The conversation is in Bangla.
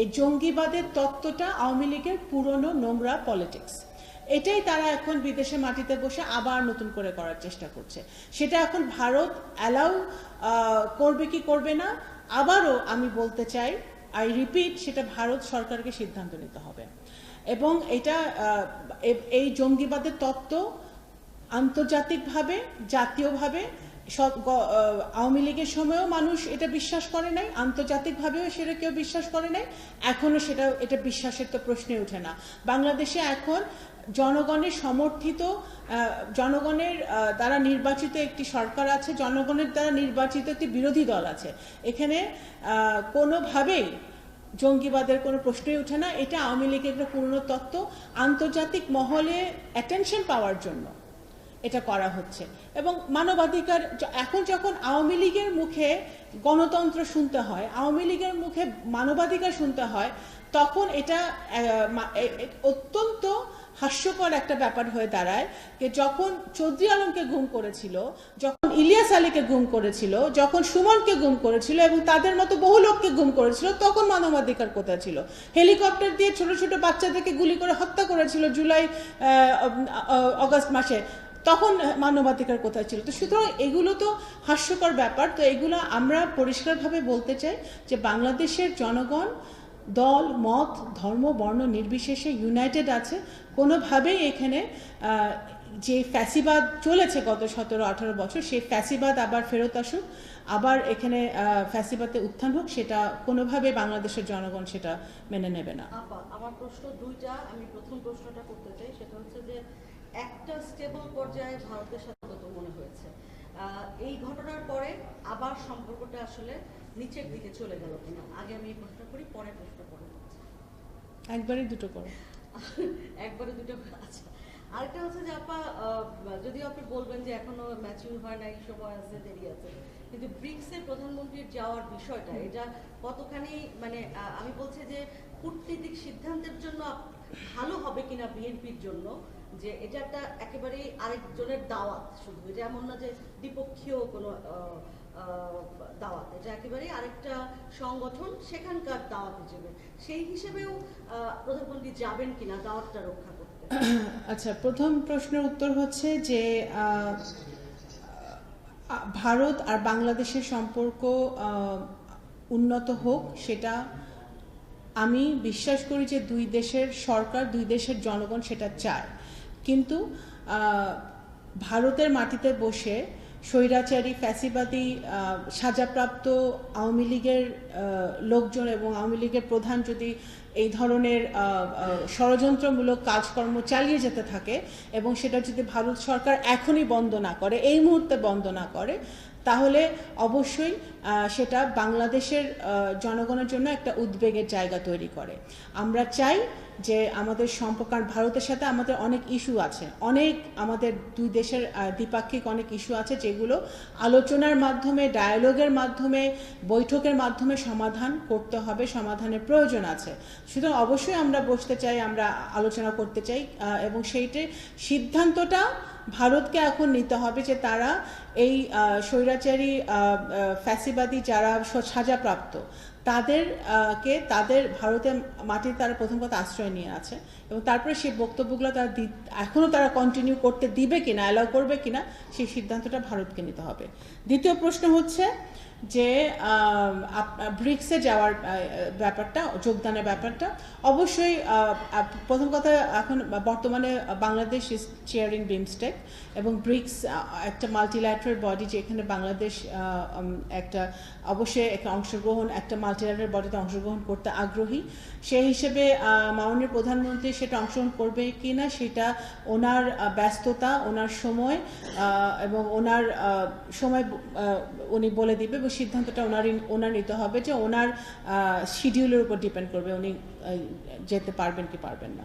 এই জঙ্গিবাদের তত্ত্বটা আওয়ামী লীগের পুরনো নোংরা পলিটিক্স। এটাই তারা এখন বিদেশে মাটিতে বসে আবার নতুন করে করার চেষ্টা করছে। সেটা এখন ভারত অ্যালাউ করবে কি করবে না, আবারও আমি বলতে চাই, আই রিপিট, সেটা ভারত সরকারকে সিদ্ধান্ত নিতে হবে। এবং এটা এই জঙ্গিবাদের তত্ত্ব আন্তর্জাতিকভাবে, জাতীয়ভাবে আওয়ামী লীগের সময়ও মানুষ এটা বিশ্বাস করে নাই, আন্তর্জাতিকভাবেও সেটা কেউ বিশ্বাস করে নাই, এখনও এটা বিশ্বাসের তো প্রশ্নে ওঠে না। বাংলাদেশে এখন জনগণের সমর্থিত, জনগণের দ্বারা নির্বাচিত একটি সরকার আছে, জনগণের দ্বারা নির্বাচিত একটি বিরোধী দল আছে। এখানে কোনোভাবেই জঙ্গিবাদের কোনো প্রশ্নই ওঠে না। এটা আওয়ামী লীগের একটা পুরনো তত্ত্ব, আন্তর্জাতিক মহলে অ্যাটেনশন পাওয়ার জন্য এটা করা হচ্ছে। এবং মানবাধিকার, এখন যখন আওয়ামী লীগের মুখে গণতন্ত্র শুনতে হয়, আওয়ামী লীগের মুখে মানবাধিকার শুনতে হয়, তখন এটা অত্যন্ত হাস্যকর একটা ব্যাপার হয়ে দাঁড়ায় যে যখন চৌধুরী আলমকে গুম করেছিল, যখন ইলিয়াস আলীকে গুম করেছিল, যখন সুমনকে গুম করেছিল এবং তাদের মতো বহু লোককে গুম করেছিল, তখন মানবাধিকার কোথায় ছিল? হেলিকপ্টার দিয়ে ছোট ছোট বাচ্চাদেরকে গুলি করে হত্যা করেছিল জুলাই অগস্ট মাসে, তখন মানবাধিকার কোথায় ছিল? তো সুতরাং এগুলো তো হাস্যকর ব্যাপার। তো এগুলো আমরা পরিষ্কারভাবে বলতে চাই যে বাংলাদেশের জনগণ দল, মত, ধর্ম, বর্ণ নির্বিশেষে ইউনাইটেড আছে। কোনোভাবেই এখানে যে ফ্যাসিবাদ চলেছে গত 17-18 বছর, সেই ফ্যাসিবাদ আবার ফেরত আসুক, আবার এখানে ফ্যাসিবাদে উত্থান হোক, সেটা কোনোভাবে বাংলাদেশের জনগণ সেটা মেনে নেবে না। আমার প্রশ্ন দুইটা, আমি প্রথম প্রশ্নটা করতে চাই, সেটা হচ্ছে যে একটা স্টেবল পর্যায়ে ভারতের সাথে কত মনে হয়েছে, এই ঘটনার পরে আবার সম্পর্কটা আসলে নিচের দিকে চলে গেল কিনা? আগে আমি এই প্রশ্ন করি, পরে প্রশ্ন করব। একবারে দুটো করো। একবারে দুটো। আচ্ছা, আরেকটা হচ্ছে যে আপা, যদিও আপনি বলবেন যে এখনো ম্যাচিউর হয় নাই, সময় আছে, দেরি আছে, কিন্তু ব্রিক্সের প্রধানমন্ত্রীর যাওয়ার বিষয়টা, এটা কতখানি মানে আমি বলছি যে কূটনীতিক সিদ্ধান্তের জন্য ভালো হবে কিনা বিএনপির জন্য, যে এটা একটা একেবারেই আরেকজনের দাওয়াত, শুধু এটা এমন না যে দ্বিপক্ষীয় কোনো দাওয়াত, এটা একেবারেই আরেকটা সংগঠন সেখানকার দাওয়াত হিসেবে, সেই হিসেবেও প্রধানমন্ত্রী যাবেন কিনা দাওয়াতটা রক্ষা করতে? আচ্ছা, প্রথম প্রশ্নের উত্তর হচ্ছে যে ভারত আর বাংলাদেশের সম্পর্ক উন্নত হোক, সেটা আমি বিশ্বাস করি যে দুই দেশের সরকার, দুই দেশের জনগণ সেটা চায়। কিন্তু ভারতের মাটিতে বসে স্বৈরাচারী, ফ্যাসিবাদী, সাজাপ্রাপ্ত আওয়ামী লীগের লোকজন এবং আওয়ামী লীগের প্রধান যদি এই ধরনের ষড়যন্ত্রমূলক কাজকর্ম চালিয়ে যেতে থাকে এবং সেটা যদি ভারত সরকার এখনই বন্ধ না করে, এই মুহূর্তে বন্ধ না করে, তাহলে অবশ্যই সেটা বাংলাদেশের জনগণের জন্য একটা উদ্বেগের জায়গা তৈরি করে। আমরা চাই যে আমাদের সম্পর্ক, ভারতের সাথে আমাদের অনেক ইস্যু আছে, আমাদের দুই দেশের দ্বিপাক্ষিক অনেক ইস্যু আছে, যেগুলো আলোচনার মাধ্যমে, ডায়ালগের মাধ্যমে, বৈঠকের মাধ্যমে সমাধান করতে হবে, সমাধানের প্রয়োজন আছে। সুতরাং অবশ্যই আমরা বসতে চাই, আমরা আলোচনা করতে চাই, এবং সেইটার সিদ্ধান্তটা ভারতকে এখন নিতে হবে যে তারা এই স্বৈরাচারী, ফ্যাসিবাদী যারা সাজাপ্রাপ্ত, তাদের ভারতের মাটির তারা প্রথম কথা আশ্রয় নিয়ে আছে, এবং তারপরে সেই বক্তব্যগুলো তারা এখনও তারা কন্টিনিউ করতে দিবে কিনা, অ্যালাউ করবে কিনা, সেই সিদ্ধান্তটা ভারতকে নিতে হবে। দ্বিতীয় প্রশ্ন হচ্ছে যে ব্রিক্সে যাওয়ার ব্যাপারটা, যোগদানের ব্যাপারটা, অবশ্যই প্রথম কথা, এখন বর্তমানে বাংলাদেশ ইজ চেয়ারিং বিমস্টেক, এবং ব্রিক্স একটা মাল্টিল্যাটারাল বডি, যেখানে বাংলাদেশ একটা অবশ্যই একটা অংশগ্রহণ, একটা মাল্টিল্যাটারাল বডিতে অংশগ্রহণ করতে আগ্রহী। সেই হিসেবে মাননীয় প্রধানমন্ত্রী সেটা অংশগ্রহণ করবে কি না, সেটা ওনার ব্যস্ততা, ওনার সময় এবং ওনার সময় উনি বলে দিবে, এবং সিদ্ধান্তটা ওনার নিতে হবে, যে ওনার শিডিউলের উপর ডিপেন্ড করবে উনি যেতে পারবেন কি পারবেন না।